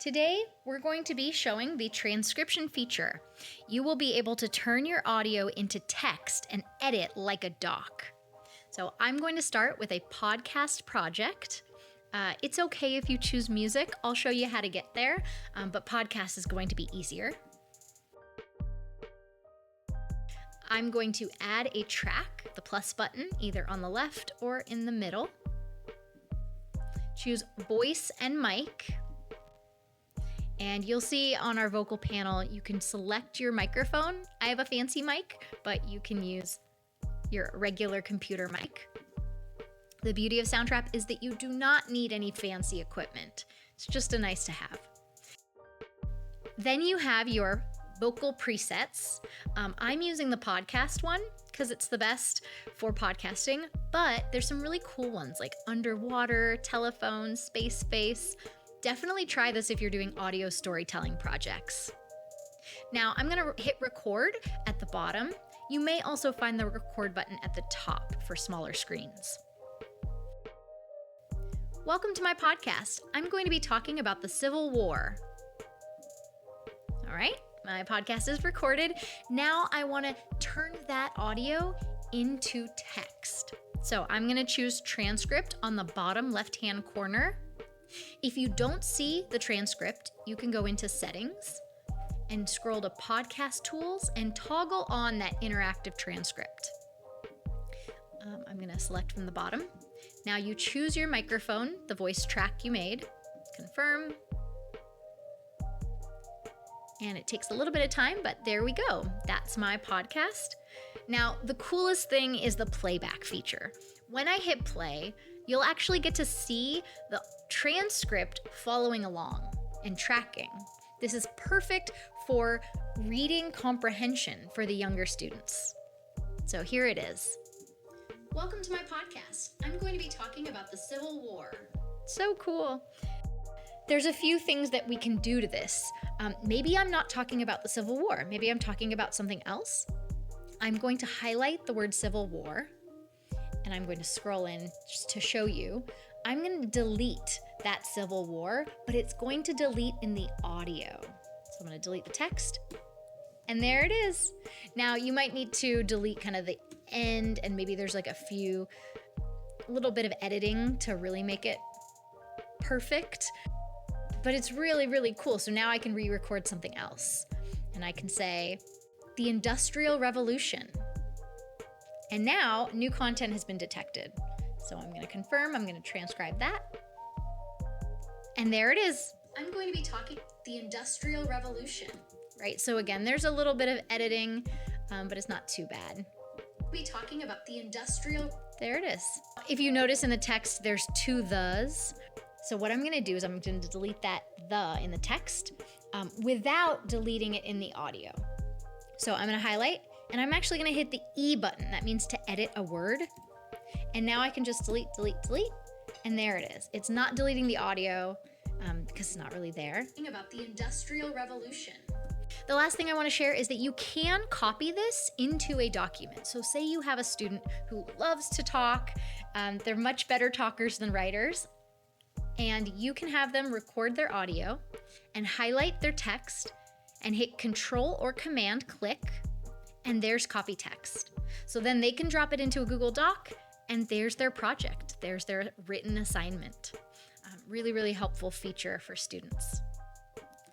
Today, we're going to be showing the transcription feature. You will be able to turn your audio into text and edit like a doc. So I'm going to start with a podcast project. It's okay if you choose music. I'll show you how to get there, but podcast is going to be easier. I'm going to add a track, the plus button, either on the left or in the middle. Choose voice and mic. And you'll see on our vocal panel, you can select your microphone. I have a fancy mic, but you can use your regular computer mic. The beauty of Soundtrap is that you do not need any fancy equipment. It's just a nice to have. Then you have your vocal presets. I'm using the podcast one because it's the best for podcasting, but there's some really cool ones like underwater, telephone, space. Definitely try this if you're doing audio storytelling projects. Now I'm gonna hit record at the bottom. You may also find the record button at the top for smaller screens. Welcome to my podcast. I'm going to be talking about the Civil War. All right, my podcast is recorded. Now I wanna turn that audio into text. So I'm gonna choose transcript on the bottom left-hand corner. If you don't see the transcript, you can go into settings and scroll to podcast tools and toggle on that interactive transcript. I'm going to select from the bottom. Now you choose your microphone, the voice track you made, confirm. And it takes a little bit of time, but there we go. That's my podcast. Now, the coolest thing is the playback feature. When I hit play, you'll actually get to see the transcript following along and tracking. This is perfect for reading comprehension for the younger students. So here it is. Welcome to my podcast. I'm going to be talking about the Civil War. So cool. There's a few things that we can do to this. Maybe I'm not talking about the Civil War. Maybe I'm talking about something else. I'm going to highlight the word Civil War, and I'm going to scroll in just to show you. I'm going to delete that Civil War, but it's going to delete in the audio. So I'm going to delete the text, and there it is. Now you might need to delete kind of the end, and maybe there's like a little bit of editing to really make it perfect, but it's really, really cool. So now I can re-record something else, and I can say, the Industrial Revolution. And now new content has been detected. So I'm going to confirm, I'm going to transcribe that. And there it is. I'm going to be talking the Industrial Revolution, right? So again, there's a little bit of editing, but it's not too bad. We'll be talking about the There it is. If you notice in the text, there's two thes. So what I'm going to do is I'm going to delete that the in the text without deleting it in the audio. So I'm going to highlight, and I'm actually going to hit the E button. That means to edit a word. And now I can just delete, and there it is. It's not deleting the audio because it's not really there. About the Industrial Revolution. The last thing I want to share is that you can copy this into a document. So say you have a student who loves to talk. They're much better talkers than writers. And you can have them record their audio and highlight their text and hit Control or Command click, and there's copy text. So then they can drop it into a Google Doc, and there's their project. There's their written assignment. Really, really helpful feature for students.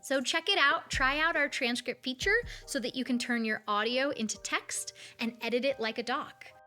So check it out. Try out our transcript feature so that you can turn your audio into text and edit it like a doc.